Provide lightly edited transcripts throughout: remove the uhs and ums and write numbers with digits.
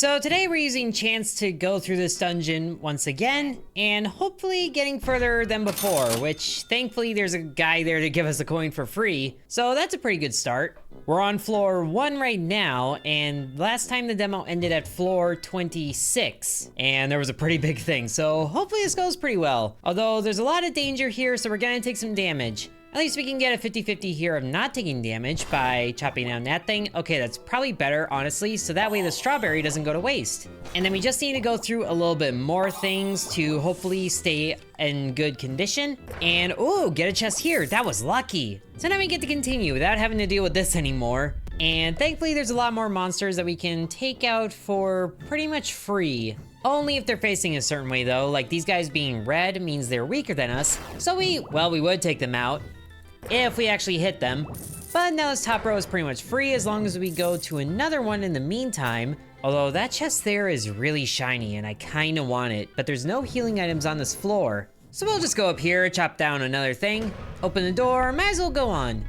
So today we're using Chance to go through this dungeon once again, and hopefully getting further than before, which thankfully there's a guy there to give us a coin for free, so that's a pretty good start. We're on floor 1 right now, and last time the demo ended at floor 26, and there was a pretty big thing, so hopefully this goes pretty well. Although there's a lot of danger here, so we're gonna take some damage. At least we can get a 50-50 here of not taking damage by chopping down that thing. Okay, that's probably better, honestly, so that way the strawberry doesn't go to waste. And then we just need to go through a little bit more things to hopefully stay in good condition. And, ooh, get a chest here. That was lucky. So now we get to continue without having to deal with this anymore. And thankfully, there's a lot more monsters that we can take out for pretty much free. Only if they're facing a certain way, though. Like, these guys being red means they're weaker than us. So we would take them out if we actually hit them. But now this top row is pretty much free as long as we go to another one in the meantime. Although that chest there is really shiny and I kinda want it, but there's no healing items on this floor. So we'll just go up here, chop down another thing, open the door, might as well go on.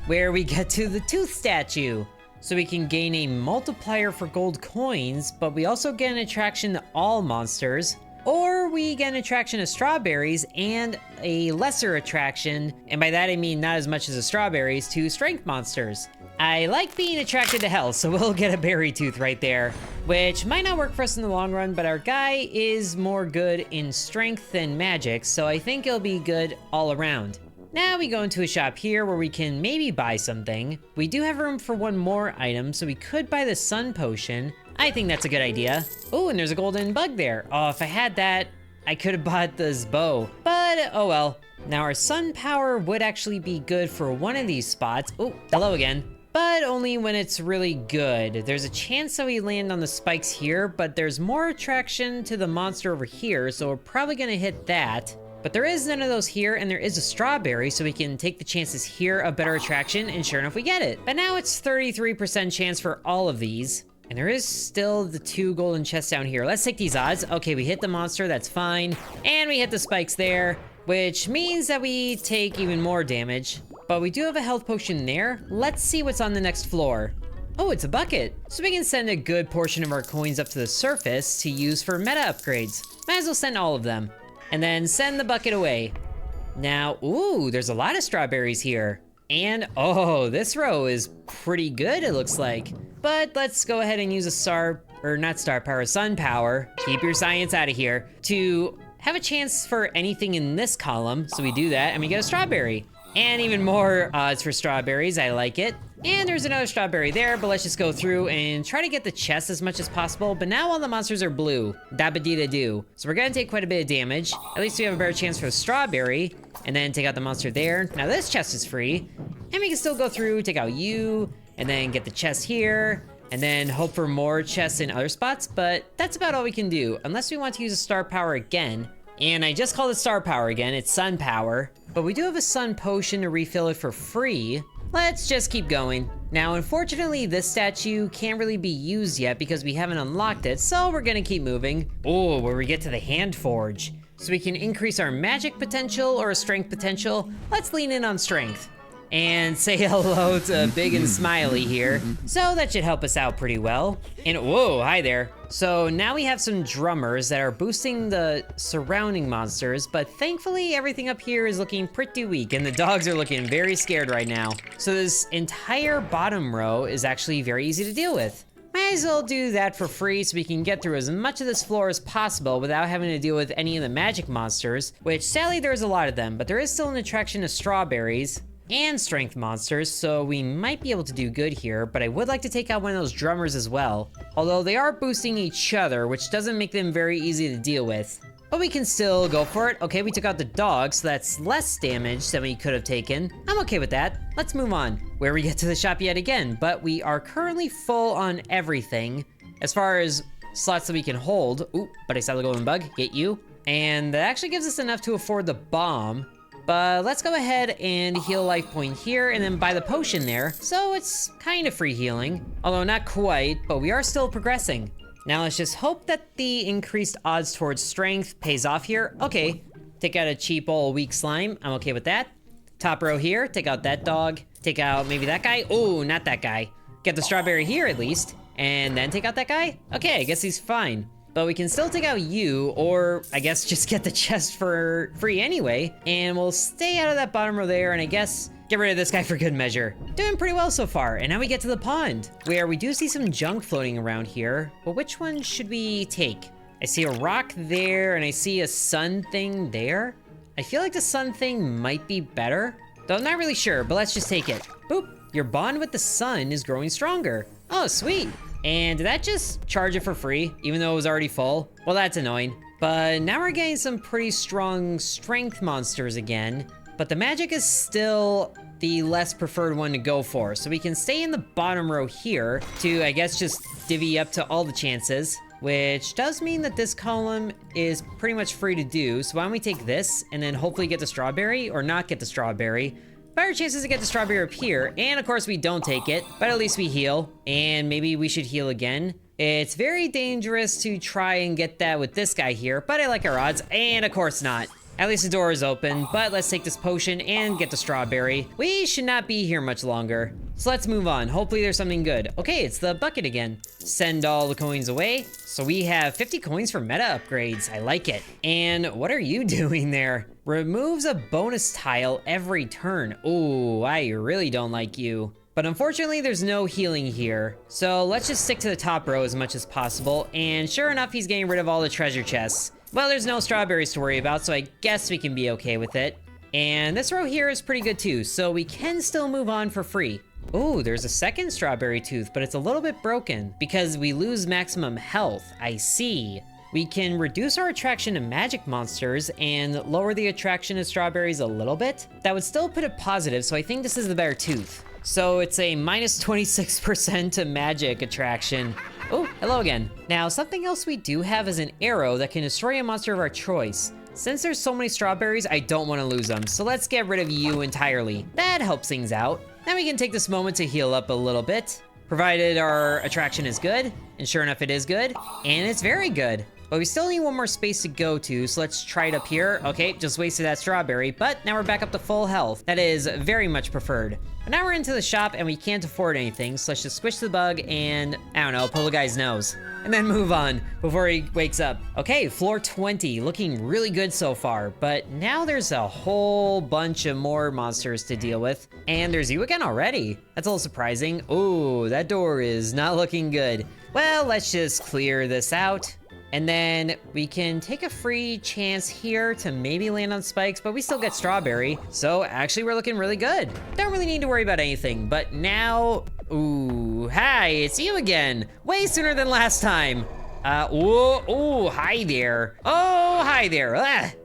Where we get to the tooth statue. So we can gain a multiplier for gold coins, but we also get an attraction to all monsters. Or we get an attraction to strawberries and a lesser attraction, and by that I mean not as much as the strawberries, to strength monsters. I like being attracted to health, so we'll get a berry tooth right there, which might not work for us in the long run, but our guy is more good in strength than magic, so I think it'll be good all around. Now we go into a shop here where we can maybe buy something. We do have room for one more item, so we could buy the sun potion. I think that's a good idea. Oh, and there's a golden bug there. Oh, if I had that, I could have bought this bow, but oh well. Now our sun power would actually be good for one of these spots. Oh, hello again. But only when it's really good. There's a chance that we land on the spikes here, but there's more attraction to the monster over here, so we're probably gonna hit that. But there is none of those here, and there is a strawberry, so we can take the chances here of better attraction, and sure enough, we get it. But now it's 33% chance for all of these. And there is still the 2 golden chests down here. Let's take these odds. Okay, we hit the monster, that's fine. And we hit the spikes there, which means that we take even more damage. But we do have a health potion there. Let's see what's on the next floor. Oh, it's a bucket. So we can send a good portion of our coins up to the surface to use for meta upgrades. Might as well send all of them. And then send the bucket away. Now, ooh, there's a lot of strawberries here. And, oh, this row is pretty good, it looks like. But let's go ahead and use a sun power, keep your science out of here, to have a chance for anything in this column. So we do that, and we get a strawberry. And even more odds for strawberries, I like it. And there's another strawberry there, but let's just go through and try to get the chest as much as possible. But now all the monsters are blue, dabba-dee-da-doo. So we're gonna take quite a bit of damage. At least we have a better chance for the strawberry, and then take out the monster there. Now this chest is free, and we can still go through, take out you, and then get the chest here, and then hope for more chests in other spots, but that's about all we can do, unless we want to use a star power again. And I just called it star power again, it's sun power. But we do have a sun potion to refill it for free. Let's just keep going. Now, unfortunately, this statue can't really be used yet because we haven't unlocked it, so we're gonna keep moving. Oh, where we get to the hand forge. So we can increase our magic potential or strength potential. Let's lean in on strength. And say hello to Big and Smiley here. So that should help us out pretty well. And whoa, hi there. So now we have some drummers that are boosting the surrounding monsters, but thankfully everything up here is looking pretty weak and the dogs are looking very scared right now. So this entire bottom row is actually very easy to deal with. Might as well do that for free so we can get through as much of this floor as possible without having to deal with any of the magic monsters, which sadly there's a lot of them, but there is still an attraction to strawberries and strength monsters, so we might be able to do good here, but I would like to take out one of those drummers as well. Although they are boosting each other, which doesn't make them very easy to deal with. But we can still go for it. Okay, we took out the dog, so that's less damage than we could have taken. I'm okay with that. Let's move on. Where we get to the shop yet again, but we are currently full on everything as far as slots that we can hold. Ooh, but I saw the golden bug, get you. And that actually gives us enough to afford the bomb. But let's go ahead and heal life point here and then buy the potion there. So it's kind of free healing, although not quite, but we are still progressing. Now let's just hope that the increased odds towards strength pays off here. Okay, take out a cheap old weak slime. I'm okay with that. Top row here, take out that dog. Take out maybe that guy. Oh, not that guy. Get the strawberry here at least. and then take out that guy? Okay, I guess he's fine. But we can still take out you, or I guess just get the chest for free anyway. And we'll stay out of that bottom row there, and I guess get rid of this guy for good measure. Doing pretty well so far. And now we get to the pond, where we do see some junk floating around here. But which one should we take? I see a rock there, and I see a sun thing there. I feel like the sun thing might be better, though I'm not really sure, but let's just take it. Boop, your bond with the sun is growing stronger. Oh, sweet. And did that just charge it for free, even though it was already full? Well, that's annoying. But now we're getting some pretty strong strength monsters again, but the magic is still the less preferred one to go for. So we can stay in the bottom row here to, I guess, just divvy up to all the chances, which does mean that this column is pretty much free to do. So why don't we take this and then hopefully get the strawberry, or not get the strawberry. Better chances to get the strawberry up here, and of course we don't take it, but at least we heal, and maybe we should heal again. It's very dangerous to try and get that with this guy here, but I like our odds, and of course not. At least the door is open, but let's take this potion and get the strawberry. We should not be here much longer. So let's move on. Hopefully there's something good. Okay, it's the bucket again. Send all the coins away. So we have 50 coins for meta upgrades. I like it. And what are you doing there? Removes a bonus tile every turn. Ooh, I really don't like you. But unfortunately, there's no healing here. So let's just stick to the top row as much as possible. And sure enough, he's getting rid of all the treasure chests. Well, there's no strawberries to worry about, so I guess we can be okay with it. And this row here is pretty good too, so we can still move on for free. Ooh, there's a second strawberry tooth, but it's a little bit broken because we lose maximum health. I see. We can reduce our attraction to magic monsters and lower the attraction to strawberries a little bit. That would still put it positive, so I think this is the better tooth. So it's a minus 26% to magic attraction. Oh, hello again. Now, something else we do have is an arrow that can destroy a monster of our choice. Since there's so many strawberries, I don't want to lose them, so let's get rid of you entirely. That helps things out. Now we can take this moment to heal up a little bit, provided our attraction is good, and sure enough it is good, and it's very good. But we still need one more space to go to, so let's try it up here. Okay, just wasted that strawberry, but now we're back up to full health. That is very much preferred. But now we're into the shop and we can't afford anything, so let's just squish the bug and, I don't know, pull the guy's nose. And then move on before he wakes up. Okay, floor 20, looking really good so far, but now there's a whole bunch of more monsters to deal with. And there's you again already. That's a little surprising. Ooh, that door is not looking good. Well, let's just clear this out. And then we can take a free chance here to maybe land on spikes, but we still get strawberry. So actually we're looking really good. Don't really need to worry about anything, but now, ooh, hi, it's you again. Way sooner than last time. Ooh, hi there. Oh, hi there.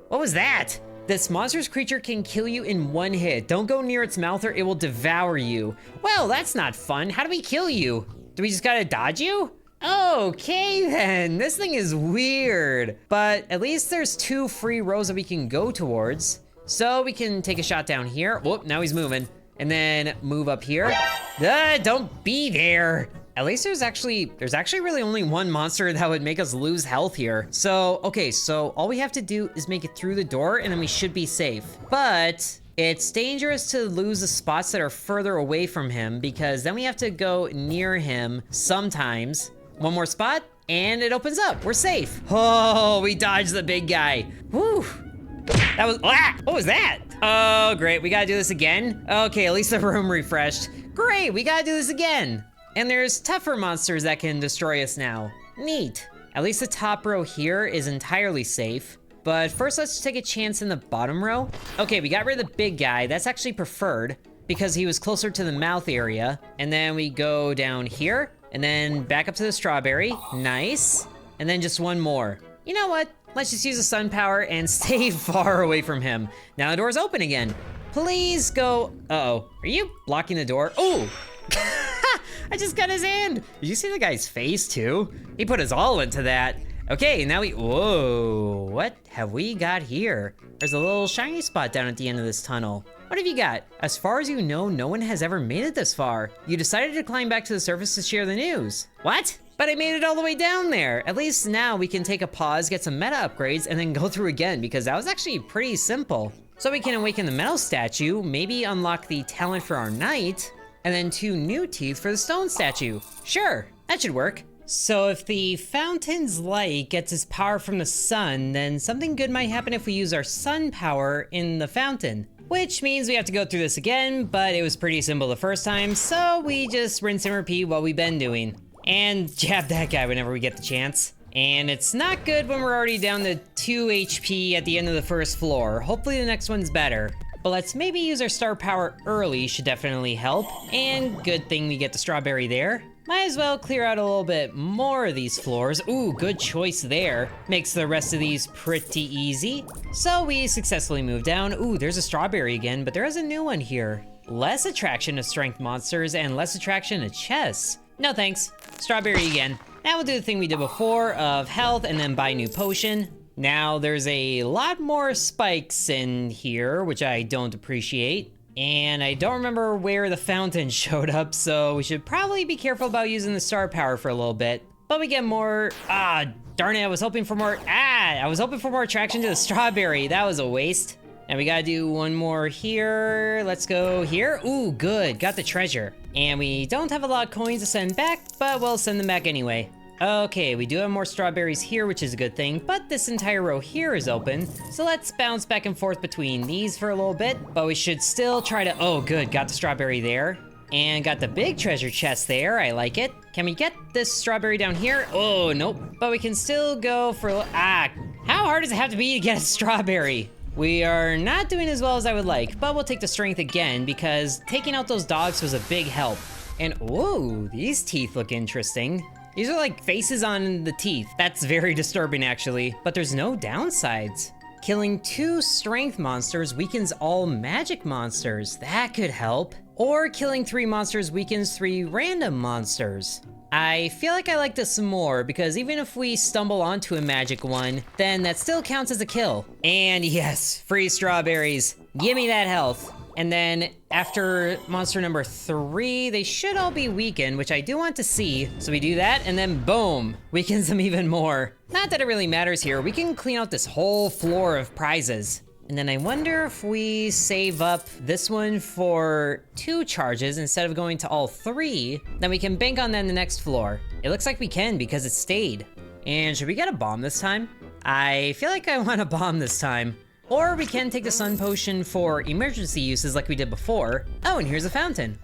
What was that? This monstrous creature can kill you in one hit. Don't go near its mouth or it will devour you. Well, that's not fun. How do we kill you? Do we just gotta dodge you? Okay then, this thing is weird, but at least there's 2 free rows that we can go towards. So we can take a shot down here. Whoop, now he's moving. And then move up here. Don't be there. At least there's actually really only one monster that would make us lose health here. So, okay, so all we have to do is make it through the door and then we should be safe. But it's dangerous to lose the spots that are further away from him because then we have to go near him sometimes. One more spot, and it opens up. We're safe. Oh, we dodged the big guy. Whew. That was, what was that? Oh, great, we gotta do this again? Okay, at least the room refreshed. Great, we gotta do this again. And there's tougher monsters that can destroy us now. Neat. At least the top row here is entirely safe. But first, let's take a chance in the bottom row. Okay, we got rid of the big guy. That's actually preferred because he was closer to the mouth area. And then we go down here. And then back up to the strawberry. Nice. And then just one more. You know what? Let's just use the sun power and stay far away from him. Now the door's open again. Please go. Uh-oh. Are you blocking the door? Oh! I just got his hand. Did you see the guy's face too? He put his all into that. Okay, now whoa, what have we got here? There's a little shiny spot down at the end of this tunnel. What have you got? As far as you know, no one has ever made it this far. You decided to climb back to the surface to share the news. What? But I made it all the way down there. At least now we can take a pause, get some meta upgrades, and then go through again because that was actually pretty simple. So we can awaken the metal statue, maybe unlock the talent for our knight, and then 2 new teeth for the stone statue. Sure, That should work. So if the fountain's light gets its power from the sun, then something good might happen if we use our sun power in the fountain. Which means we have to go through this again, but it was pretty simple the first time, so we just rinse and repeat what we've been doing. And jab that guy whenever we get the chance. And it's not good when we're already down to 2 HP at the end of the first floor. Hopefully the next one's better. But let's maybe use our star power early, should definitely help. And good thing we get the strawberry there. Might as well clear out a little bit more of these floors. Ooh, good choice there. Makes the rest of these pretty easy. So we successfully moved down. Ooh, there's a strawberry again, but there is a new one here. Less attraction to strength monsters and less attraction to chests. No thanks. Strawberry again. Now we'll do the thing we did before of health and then buy new potion. Now there's a lot more spikes in here, which I don't appreciate. And I don't remember where the fountain showed up, so we should probably be careful about using the star power for a little bit. But we get more, darn it, I was hoping for more attraction to the strawberry. That was a waste. And we gotta do one more here. Let's go here. Ooh, good, got the treasure. And we don't have a lot of coins to send back, but we'll send them back anyway. Okay, we do have more strawberries here, which is a good thing, but this entire row here is open. So let's bounce back and forth between these for a little bit, but we should still try to, oh good, got the strawberry there. And got the big treasure chest there, I like it. Can we get this strawberry down here? Oh, nope. But we can still go for, how hard does it have to be to get a strawberry? We are not doing as well as I would like, but we'll take the strength again because taking out those dogs was a big help. And whoa, these teeth look interesting. These are like faces on the teeth. That's very disturbing actually, but there's no downsides. Killing 2 strength monsters weakens all magic monsters. That could help. Or killing 3 monsters weakens 3 random monsters. I feel like I like this more because even if we stumble onto a magic one, then that still counts as a kill. And yes, free strawberries. Give me that health. And then after monster number 3, they should all be weakened, which I do want to see. So we do that and then boom, weakens them even more. Not that it really matters here. We can clean out this whole floor of prizes. And then I wonder if we save up this one for 2 charges instead of going to all 3, then we can bank on that in the next floor. It looks like we can because it stayed. And should we get a bomb this time? I feel like I want a bomb this time. Or we can take the sun potion for emergency uses like we did before. Oh, and here's a fountain.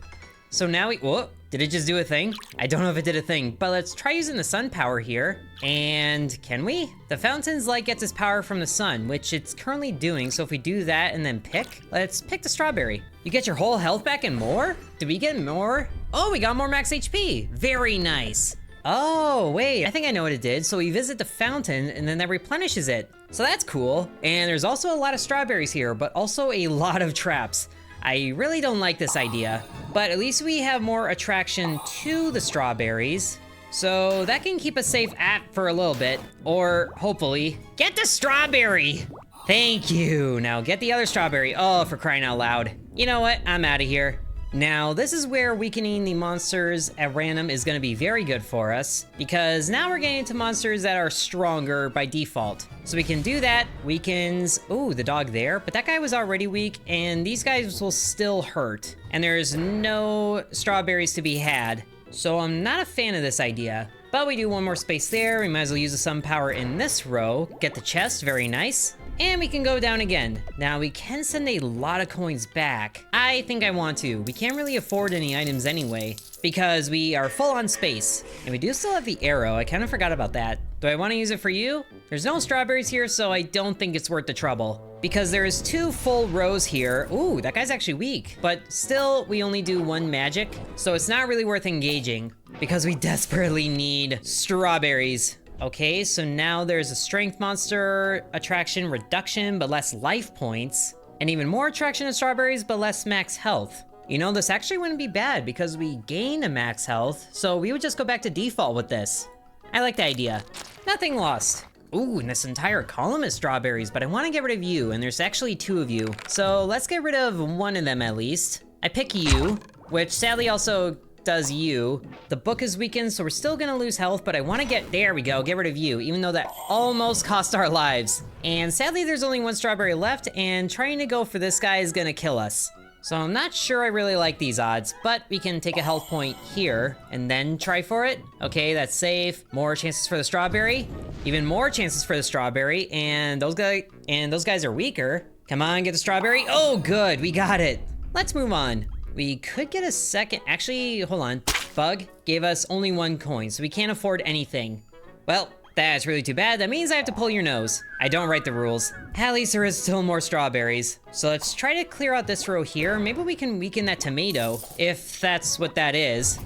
So now whoa, did it just do a thing? I don't know if it did a thing, but let's try using the sun power here. And can we? The fountain's light gets its power from the sun, which it's currently doing. So if we do that and then let's pick the strawberry. You get your whole health back and more? Did we get more? Oh, we got more max HP. Very nice. Oh, wait, I think I know what it did. So we visit the fountain and then that replenishes it. So that's cool. And there's also a lot of strawberries here, but also a lot of traps. I really don't like this idea, but at least we have more attraction to the strawberries. So that can keep us safe for a little bit, or hopefully, get the strawberry. Thank you. Now get the other strawberry. Oh, for crying out loud. You know what? I'm out of here. Now, this is where weakening the monsters at random is going to be very good for us, because now we're getting into monsters that are stronger by default. So we can do that, weakens, ooh, the dog there, but that guy was already weak, and these guys will still hurt. And there's no strawberries to be had, so I'm not a fan of this idea. But we do one more space there, we might as well use the sun power in this row, get the chest, very nice. And we can go down again. Now we can send a lot of coins back. I think I want to. We can't really afford any items anyway, because we are full on space. And we do still have the arrow, I kind of forgot about that. Do I want to use it for you? There's no strawberries here, so I don't think it's worth the trouble. Because there's 2 full rows here. Ooh, that guy's actually weak. But still, we only do 1 magic, so it's not really worth engaging, because we desperately need strawberries. Okay, so now there's a strength monster attraction reduction, but less life points. And even more attraction to strawberries, but less max health. You know, this actually wouldn't be bad because we gain a max health, so we would just go back to default with this. I like the idea. Nothing lost. Ooh, and this entire column is strawberries, but I want to get rid of you, and there's actually 2 of you. So let's get rid of 1 of them at least. I pick you, which sadly also does you. The book is weakened, so we're still gonna lose health, but I wanna there we go, get rid of you, even though that almost cost our lives. And sadly, there's only 1 strawberry left, and trying to go for this guy is gonna kill us. So I'm not sure I really like these odds, but we can take a health point here and then try for it. Okay, that's safe. More chances for the strawberry. Even more chances for the strawberry, and those guys are weaker. Come on, get the strawberry. Oh, good, we got it. Let's move on. We could get a second, actually, hold on. Bug gave us only 1 coin, so we can't afford anything. Well, that's really too bad. That means I have to pull your nose. I don't write the rules. At least there is still more strawberries. So let's try to clear out this row here. Maybe we can weaken that tomato, if that's what that is.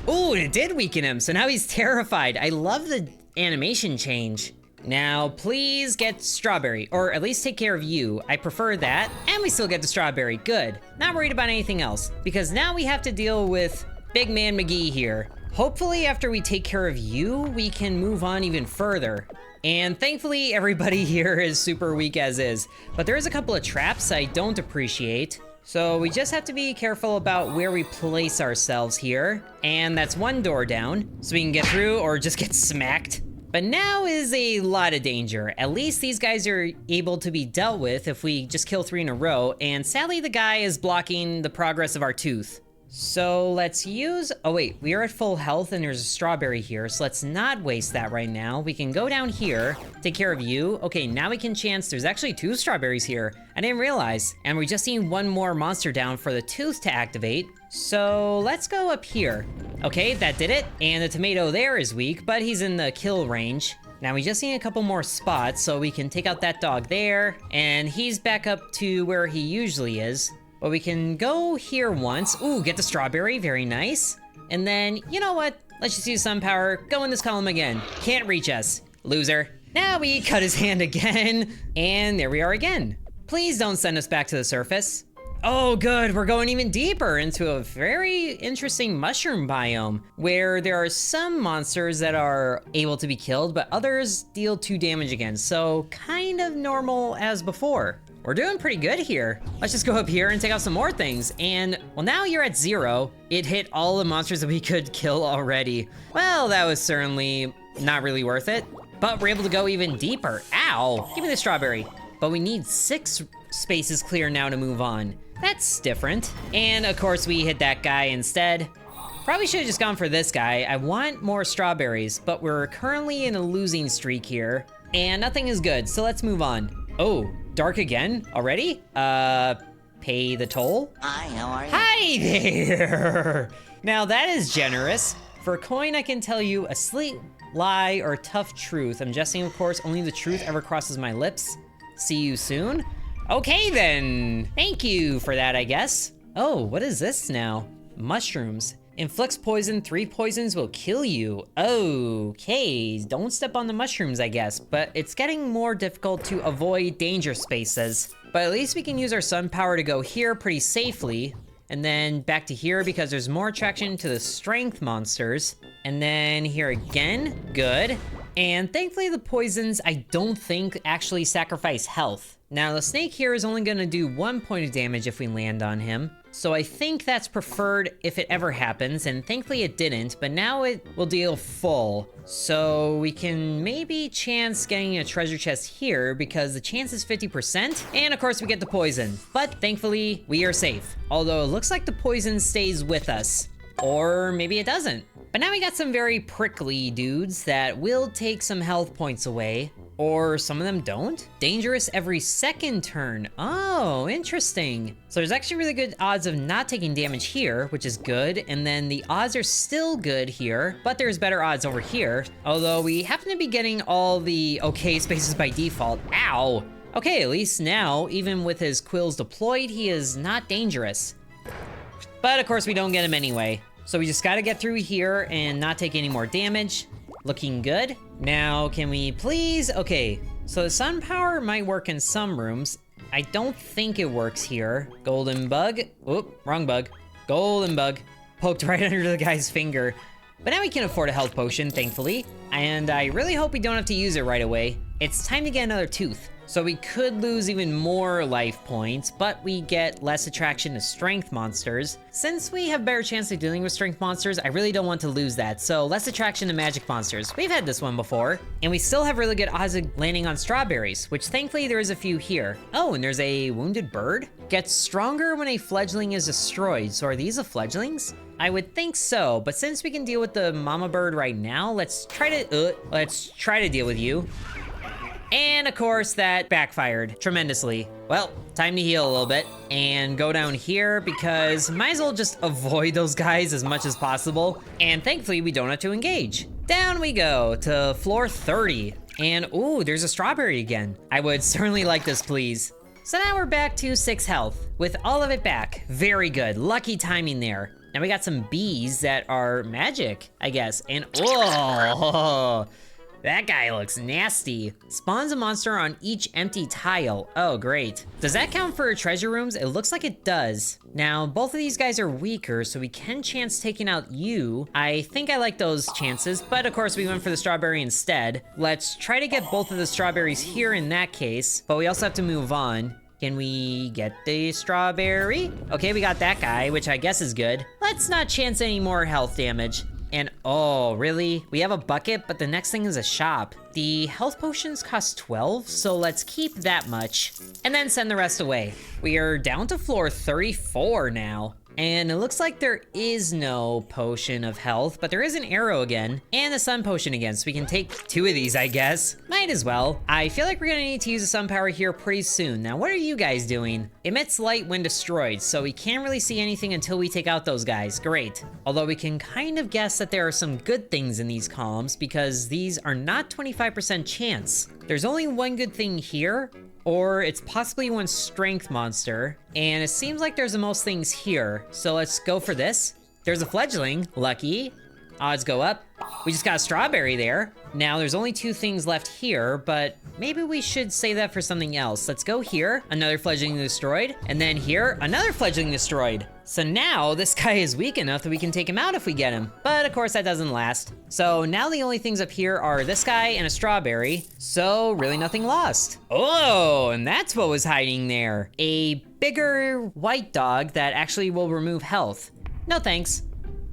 Ooh, it did weaken him, so now he's terrified. I love the animation change. Now, please get strawberry, or at least take care of you. I prefer that, and we still get the strawberry, good. Not worried about anything else, because now we have to deal with Big Man McGee here. Hopefully, after we take care of you, we can move on even further. And thankfully, everybody here is super weak as is. But there is a couple of traps I don't appreciate. So we just have to be careful about where we place ourselves here. And that's 1 door down, so we can get through or just get smacked. But now is a lot of danger. At least these guys are able to be dealt with if we just kill 3 in a row. And sadly, the guy is blocking the progress of our tooth. So let's use, oh wait, we are at full health and there's a strawberry here, so let's not waste that right now. We can go down here, take care of you. Okay, now we can chance, there's actually 2 strawberries here. I didn't realize. And we just need 1 more monster down for the tooth to activate. So let's go up here. Okay, that did it. And the tomato there is weak, but he's in the kill range. Now we just need a couple more spots so we can take out that dog there. And he's back up to where he usually is. But we can go here once. Ooh, get the strawberry, very nice. And then, you know what? Let's just use sun power, go in this column again. Can't reach us, loser. Now we cut his hand again, and there we are again. Please don't send us back to the surface. Oh, good, we're going even deeper into a very interesting mushroom biome, where there are some monsters that are able to be killed, but others deal 2 damage again, so kind of normal as before. We're doing pretty good here. Let's just go up here and take out some more things. And, well, now you're at 0. It hit all the monsters that we could kill already. Well, that was certainly not really worth it. But we're able to go even deeper. Ow! Give me the strawberry. But we need 6 spaces clear now to move on. That's different. And, of course, we hit that guy instead. Probably should have just gone for this guy. I want more strawberries, but we're currently in a losing streak here. And nothing is good, so let's move on. Oh, dark again? Already? Pay the toll? Hi, how are you? Hi there! Now that is generous. For a coin, I can tell you a sweet lie or tough truth. I'm guessing, of course, only the truth ever crosses my lips. See you soon? Okay then, thank you for that, I guess. Oh, what is this now? Mushrooms. Inflicts poison, 3 poisons will kill you. Okay, don't step on the mushrooms, I guess, but it's getting more difficult to avoid danger spaces. But at least we can use our sun power to go here pretty safely, and then back to here because there's more attraction to the strength monsters. And then here again, good. And thankfully the poisons, I don't think actually sacrifice health. Now the snake here is only gonna do 1 point of damage if we land on him. So I think that's preferred if it ever happens, and thankfully it didn't, but now it will deal full. So we can maybe chance getting a treasure chest here because the chance is 50%, and of course we get the poison. But thankfully, we are safe. Although it looks like the poison stays with us. Or maybe it doesn't. But now we got some very prickly dudes that will take some health points away. Or some of them don't? Dangerous every second turn. Oh, interesting. So there's actually really good odds of not taking damage here, which is good. And then the odds are still good here, but there's better odds over here. Although we happen to be getting all the okay spaces by default. Ow. Okay, at least now, even with his quills deployed, he is not dangerous. But of course we don't get him anyway. So we just gotta get through here and not take any more damage. Looking good. Now, can we please? Okay, so the sun power might work in some rooms. I don't think it works here. Golden bug. Oop, wrong bug. Golden bug. Poked right under the guy's finger. But now we can afford a health potion, thankfully. And I really hope we don't have to use it right away. it's time to get another tooth. So we could lose even more life points, but we get less attraction to strength monsters. Since we have better chance of dealing with strength monsters, I really don't want to lose that. So less attraction to magic monsters. We've had this one before, and we still have really good odds of landing on strawberries, which thankfully there is a few here. Oh, and there's a wounded bird. Gets stronger when a fledgling is destroyed. So are these the fledglings? I would think so, but since we can deal with the mama bird right now, let's try to deal with you. And of course, that backfired tremendously. Well, time to heal a little bit and go down here because might as well just avoid those guys as much as possible. And thankfully, we don't have to engage. Down we go to floor 30. And ooh, there's a strawberry again. I would certainly like this, please. So now we're back to 6 health with all of it back. Very good, lucky timing there. Now we got some bees that are magic, I guess. And oh, that guy looks nasty. Spawns a monster on each empty tile. Oh, great. Does that count for treasure rooms? It looks like it does. Now, both of these guys are weaker, so we can chance taking out you. I think I like those chances, but of course we went for the strawberry instead. Let's try to get both of the strawberries here in that case, but we also have to move on. Can we get the strawberry? Okay, we got that guy, which I guess is good. Let's not chance any more health damage. And oh, really? We have a bucket, but the next thing is a shop. The health potions cost 12, so let's keep that much and then send the rest away. We are down to floor 34 now. And it looks like there is no potion of health, but there is an arrow again and a sun potion again, so we can take 2 of these, I guess. Might as well. I feel like we're gonna need to use the sun power here pretty soon. Now, what are you guys doing? Emits light when destroyed, so we can't really see anything until we take out those guys. Great. Although we can kind of guess that there are some good things in these columns because these are not 25% chance. There's only one good thing here, or it's possibly one strength monster, and it seems like there's the most things here. So let's go for this. There's a fledgling, lucky. Odds go up. We just got a strawberry there. Now there's only 2 things left here, but maybe we should save that for something else. Let's go here, another fledgling destroyed, and then here, another fledgling destroyed. So now this guy is weak enough that we can take him out if we get him, but of course that doesn't last. So now the only things up here are this guy and a strawberry, so really nothing lost. Oh, and that's what was hiding there. A bigger white dog that actually will remove health. No thanks.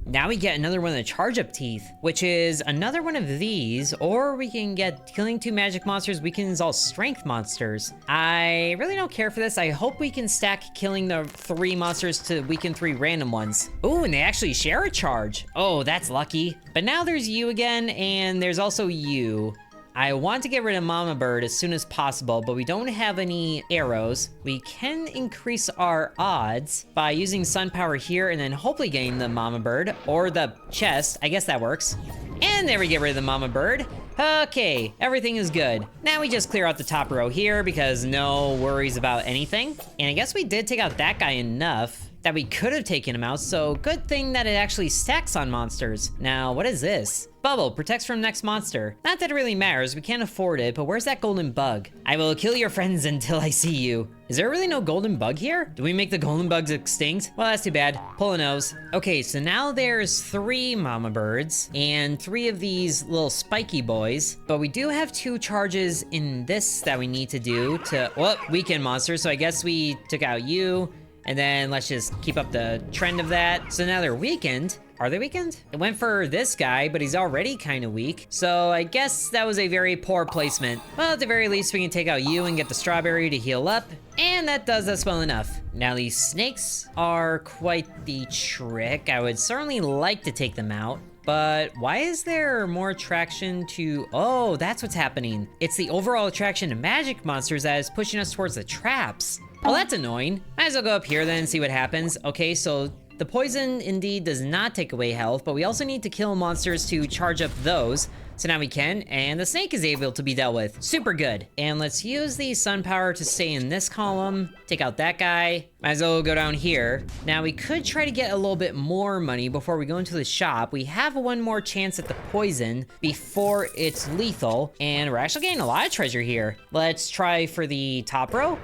Now we get another one of the charge-up teeth, which is another one of these, or we can get killing 2 magic monsters weakens all strength monsters. I really don't care for this. I hope we can stack killing the 3 monsters to weaken 3 random ones. Ooh, and they actually share a charge. Oh, that's lucky. But now there's you again, and there's also you. I want to get rid of Mama Bird as soon as possible, but we don't have any arrows. We can increase our odds by using sun power here and then hopefully getting the Mama Bird or the chest. I guess that works. And there we get rid of the Mama Bird. Okay, everything is good. Now we just clear out the top row here because no worries about anything. And I guess we did take out that guy enough that we could have taken him out, so good thing that it actually stacks on monsters. Now, what is this? Bubble, protects from next monster. Not that it really matters, we can't afford it, but where's that golden bug? I will kill your friends until I see you. Is there really no golden bug here? Do we make the golden bugs extinct? Well, that's too bad. Pull a nose. Okay, so now there's 3 mama birds and 3 of these little spiky boys, but we do have 2 charges in this that we need to do to, well, weaken monsters, so I guess we took out you. And then let's just keep up the trend of that. So now they're weakened. Are they weakened? It went for this guy, but he's already kind of weak. So I guess that was a very poor placement. Well, at the very least, we can take out you and get the strawberry to heal up. And that does us well enough. Now these snakes are quite the trick. I would certainly like to take them out. But why is there more attraction to, oh, that's what's happening. It's the overall attraction to magic monsters that is pushing us towards the traps. Well, that's annoying. Might as well go up here then and see what happens. Okay, so the poison indeed does not take away health, but we also need to kill monsters to charge up those. So now we can, and the snake is able to be dealt with. Super good. And let's use the sun power to stay in this column. Take out that guy. Might as well go down here. Now we could try to get a little bit more money before we go into the shop. We have one more chance at the poison before it's lethal, and we're actually getting a lot of treasure here. Let's try for the top row.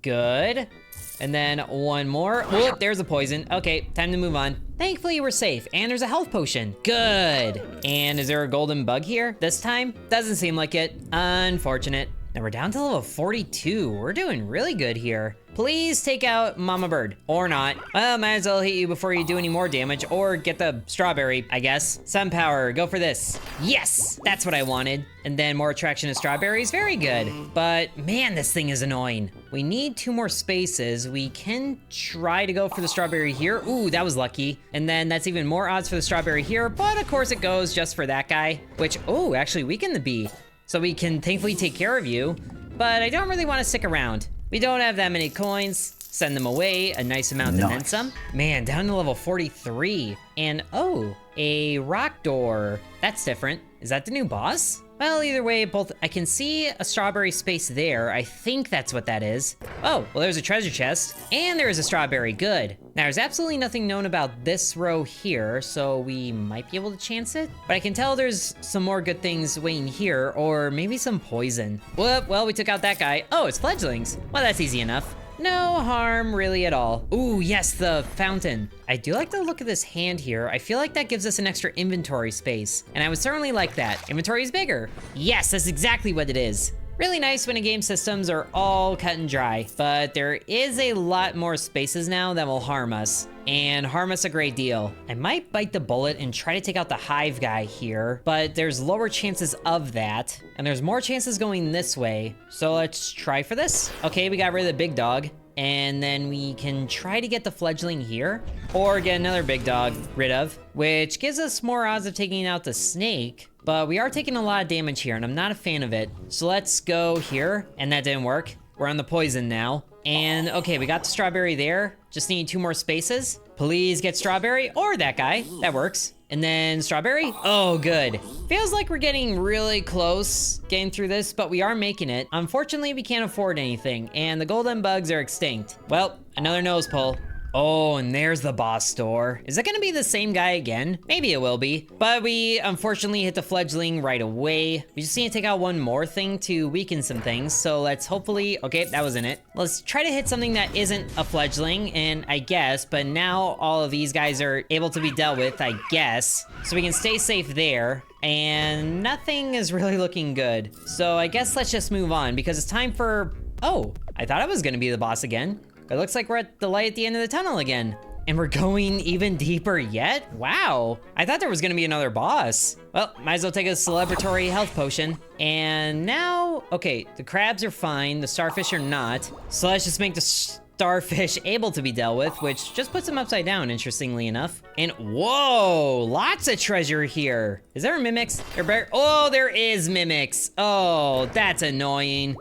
Good. And then one more. Whoop, there's a poison. Okay, time to move on. Thankfully, we're safe, and there's a health potion. Good. And is there a golden bug here this time? Doesn't seem like it. Unfortunate. Now we're down to level 42. We're doing really good here. Please take out Mama Bird, or not. Well, might as well hit you before you do any more damage, or get the strawberry, I guess. Sun power, go for this. Yes, that's what I wanted. And then more attraction to strawberries, very good. But man, this thing is annoying. We need 2 more spaces. We can try to go for the strawberry here. Ooh, that was lucky. And then that's even more odds for the strawberry here, but of course it goes just for that guy, which, oh, actually weaken the bee. So we can thankfully take care of you, but I don't really want to stick around. We don't have that many coins. Send them away, a nice amount and then some. Man, down to level 43. And oh, a rock door. That's different. Is that the new boss? Well, either way, both I can see a strawberry space there. I think that's what that is. Oh, well, there's a treasure chest, and there is a strawberry. Good. Now, there's absolutely nothing known about this row here, so we might be able to chance it. But I can tell there's some more good things waiting here, or maybe some poison. Whoop, well, we took out that guy. Oh, it's fledglings. Well, that's easy enough. No harm really at all. Ooh, yes, the fountain. I do like the look of this hand here. I feel like that gives us an extra inventory space, and I would certainly like that. Inventory is bigger. Yes, that's exactly what it is. Really nice when a game systems are all cut and dry, but there is a lot more spaces now that will harm us, and harm us a great deal. I might bite the bullet and try to take out the hive guy here, but there's lower chances of that, and there's more chances going this way. So let's try for this. Okay, we got rid of the big dog, and then we can try to get the fledgling here, or get another big dog rid of, which gives us more odds of taking out the snake. But we are taking a lot of damage here, and I'm not a fan of it. So let's go here, and that didn't work. We're on the poison now. And okay, we got the strawberry there. Just need 2 more spaces. Please get strawberry, or that guy. That works. And then strawberry. Oh, good. Feels like we're getting really close getting through this, but we are making it. Unfortunately, we can't afford anything, and the golden bugs are extinct. Well, another nose pull. Oh, and there's the boss door. Is it gonna be the same guy again? Maybe it will be. But we unfortunately hit the fledgling right away. We just need to take out one more thing to weaken some things. So let's hopefully, okay, that wasn't it. Let's try to hit something that isn't a fledgling, and I guess, but now all of these guys are able to be dealt with, I guess. So we can stay safe there. And nothing is really looking good. So I guess let's just move on because it's time for, oh, I thought I was gonna be the boss again. It looks like we're at the light at the end of the tunnel again. And we're going even deeper yet? Wow. I thought there was gonna be another boss. Well, might as well take a celebratory health potion. And now, okay, the crabs are fine, the starfish are not. So let's just make the starfish able to be dealt with, which just puts them upside down, interestingly enough. And whoa, lots of treasure here. Is there mimics? Oh, there is mimics. Oh, that's annoying.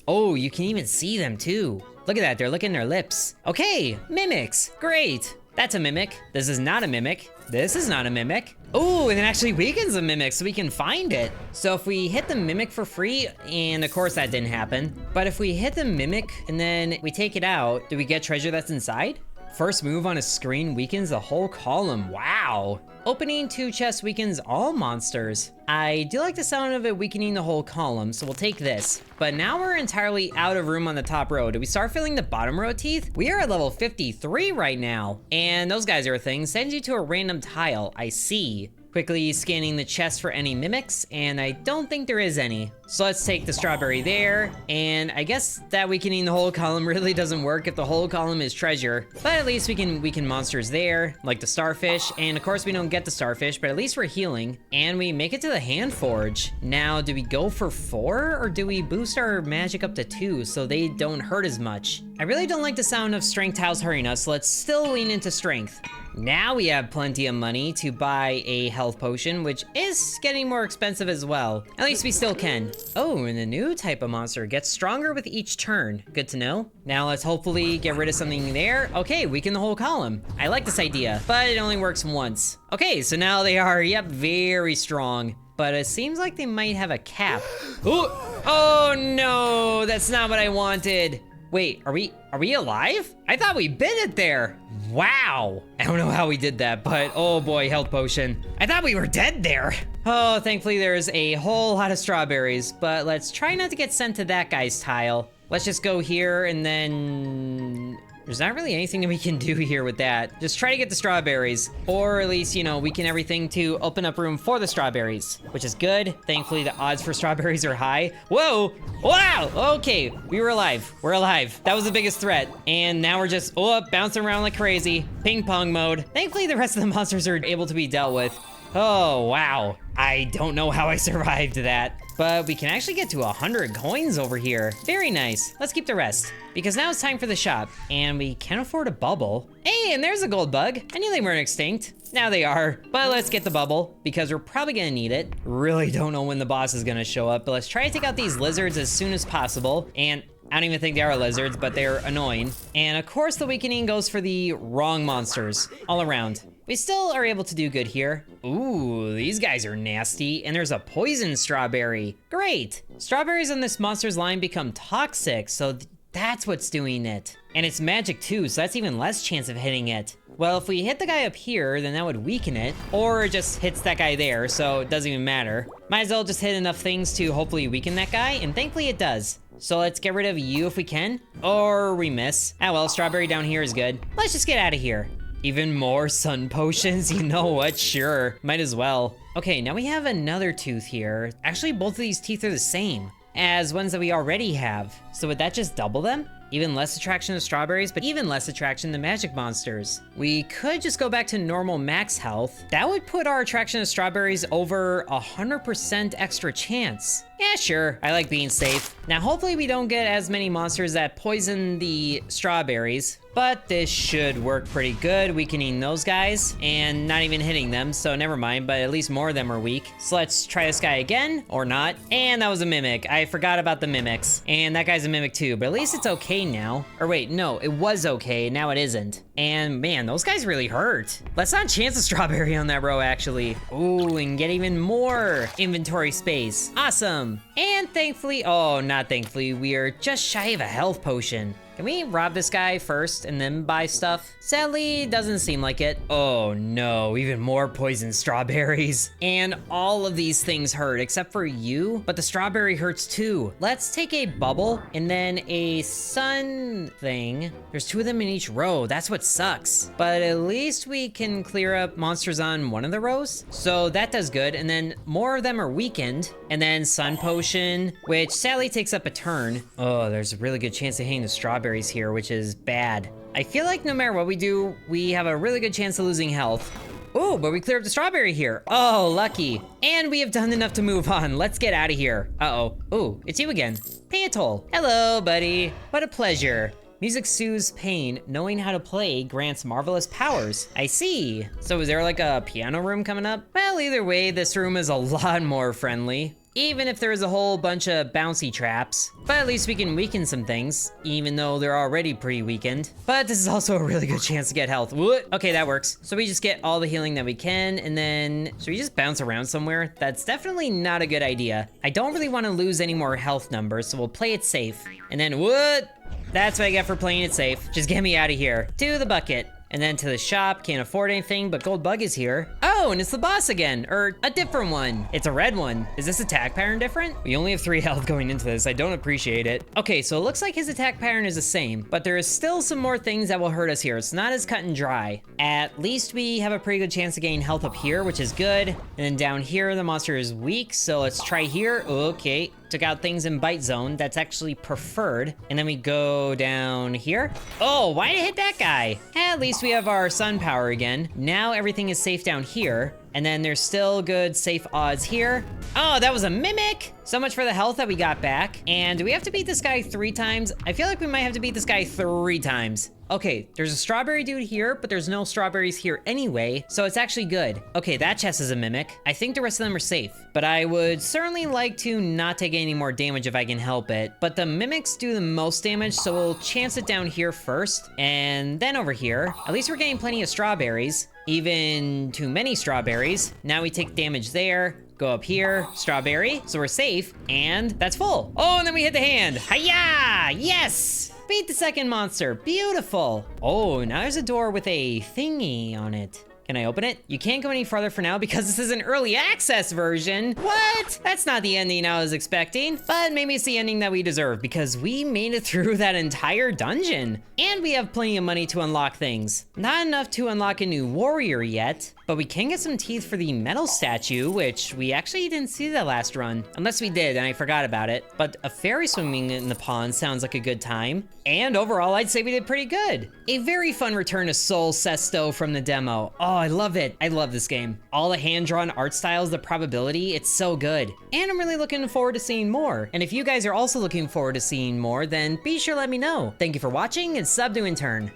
Oh, you can even see them too. Look at that, they're licking their lips. Okay, mimics, great. That's a mimic. This is not a mimic. This is not a mimic. Oh, and it actually weakens the mimic so we can find it. So if we hit the mimic for free, and of course that didn't happen, but if we hit the mimic and then we take it out, do we get treasure that's inside? First move on a screen weakens the whole column. Wow. Opening 2 chests weakens all monsters. I do like the sound of it weakening the whole column, so we'll take this. But now we're entirely out of room on the top row. Do we start filling the bottom row teeth? We are at level 53 right now. And those guys are a thing. Sends you to a random tile. I see. Quickly scanning the chest for any mimics, and I don't think there is any. So let's take the strawberry there, and I guess that weakening the whole column really doesn't work if the whole column is treasure. But at least we can weaken monsters there, like the starfish, and of course we don't get the starfish, but at least we're healing. And we make it to the hand forge. Now, do we go for 4, or do we boost our magic up to 2 so they don't hurt as much? I really don't like the sound of strength tiles hurting us, so let's still lean into strength. Now we have plenty of money to buy a health potion, which is getting more expensive as well. At least we still can. Oh, and a new type of monster gets stronger with each turn. Good to know. Now let's hopefully get rid of something there. Okay, weaken the whole column. I like this idea, but it only works once. Okay, so now they are, yep, very strong. But it seems like they might have a cap. Ooh, oh no, that's not what I wanted. Wait, are we alive? I thought we bit it there. Wow. I don't know how we did that, but oh boy, health potion. I thought we were dead there. Oh, thankfully there's a whole lot of strawberries, but let's try not to get sent to that guy's tile. Let's just go here and then there's not really anything that we can do here with that. Just try to get the strawberries, or at least, you know, weaken everything to open up room for the strawberries, which is good. Thankfully, the odds for strawberries are high. Whoa, wow, okay, we were alive. We're alive. That was the biggest threat. And now we're just, bouncing around like crazy. Ping pong mode. Thankfully, the rest of the monsters are able to be dealt with. Oh, wow. I don't know how I survived that. But we can actually get to 100 coins over here. Very nice. Let's keep the rest, because now it's time for the shop, and we can afford a bubble. Hey, and there's a gold bug. I knew they weren't extinct. Now they are. But let's get the bubble, because we're probably gonna need it. Really don't know when the boss is gonna show up, but let's try to take out these lizards as soon as possible. And I don't even think they are lizards, but they're annoying. And of course, the weakening goes for the wrong monsters all around. We still are able to do good here. Ooh, these guys are nasty, and there's a poison strawberry. Great. Strawberries on this monster's line become toxic, so that's what's doing it. And it's magic too, so that's even less chance of hitting it. Well, if we hit the guy up here, then that would weaken it, or it just hits that guy there, so it doesn't even matter. Might as well just hit enough things to hopefully weaken that guy, and thankfully it does. So let's get rid of you if we can, or we miss. Ah well, strawberry down here is good. Let's just get out of here. Even more sun potions? You know what? Sure, might as well. Okay, now we have another tooth here. Actually, both of these teeth are the same as ones that we already have. So would that just double them? Even less attraction to strawberries, but even less attraction to magic monsters. We could just go back to normal max health. That would put our attraction to strawberries over 100% extra chance. Yeah, sure, I like being safe. Now, hopefully we don't get as many monsters that poison the strawberries, but this should work pretty good, weakening those guys and not even hitting them, so never mind, but at least more of them are weak. So let's try this guy again, or not. And that was a mimic. I forgot about the mimics. And that guy's a mimic too, but at least it's okay now. Or wait, no, it was okay, now it isn't. And man, those guys really hurt. Let's not chance a strawberry on that row, actually. Ooh, and get even more inventory space. Awesome. And thankfully, oh, not thankfully, we are just shy of a health potion. Can we rob this guy first and then buy stuff? Sadly, doesn't seem like it. Oh no, even more poison strawberries. And all of these things hurt except for you, but the strawberry hurts too. Let's take a bubble and then a sun thing. There's two of them in each row, that's what sucks. But at least we can clear up monsters on one of the rows. So that does good, and then more of them are weakened. And then sun potion, which sadly takes up a turn. Oh, there's a really good chance of hitting the strawberry here, which is bad. I feel like no matter what we do, we have a really good chance of losing health. Oh, but we cleared up the strawberry here. Oh, lucky. And we have done enough to move on. Let's get out of here. Uh-oh. Oh, it's you again. Pay a toll. Hello, buddy. What a pleasure. Music soothes pain. Knowing how to play grants marvelous powers. I see. So is there like a piano room coming up? Well, either way, this room is a lot more friendly. Even if there's a whole bunch of bouncy traps. But at least we can weaken some things, even though they're already pretty weakened. But this is also a really good chance to get health. What? Okay, that works. So we just get all the healing that we can, and then, should we just bounce around somewhere? That's definitely not a good idea. I don't really want to lose any more health numbers, so we'll play it safe. And then, what? That's what I get for playing it safe. Just get me out of here. To the bucket. And then to the shop, can't afford anything, but Gold Bug is here. Oh, and it's the boss again, or a different one. It's a red one. Is this attack pattern different? We only have 3 health going into this. I don't appreciate it. Okay, so it looks like his attack pattern is the same, but there is still some more things that will hurt us here. It's not as cut and dry. At least we have a pretty good chance to gain health up here, which is good. And then down here, the monster is weak, so let's try here. Okay. Took out things in bite zone. That's actually preferred. And then we go down here. Oh, why did I hit that guy? At least we have our sun power again. Now everything is safe down here. And then there's still good safe odds here. Oh, that was a mimic. So much for the health that we got back. And do we have to beat this guy 3 times? I feel like we might have to beat this guy 3 times. Okay, there's a strawberry dude here, but there's no strawberries here anyway, so it's actually good. Okay, that chest is a mimic. I think the rest of them are safe, but I would certainly like to not take any more damage if I can help it. But the mimics do the most damage, so we'll chance it down here first, and then over here. At least we're getting plenty of strawberries. Even too many strawberries. Now we take damage there. Go up here, strawberry, so we're safe, and that's full. Oh, and then we hit the hand. Hi-ya! Yes! Beat the second monster. Beautiful. Oh, now there's a door with a thingy on it. Can I open it? You can't go any farther for now because this is an early access version. What? That's not the ending I was expecting, but maybe it's the ending that we deserve because we made it through that entire dungeon. And we have plenty of money to unlock things. Not enough to unlock a new warrior yet, but we can get some teeth for the metal statue, which we actually didn't see that last run. Unless we did and I forgot about it. But a fairy swimming in the pond sounds like a good time. And overall, I'd say we did pretty good. A very fun return to Soul Cesto from the demo. Oh, I love it. I love this game. All the hand-drawn art styles, the probability, it's so good. And I'm really looking forward to seeing more. And if you guys are also looking forward to seeing more, then be sure to let me know. Thank you for watching and sub to Intern.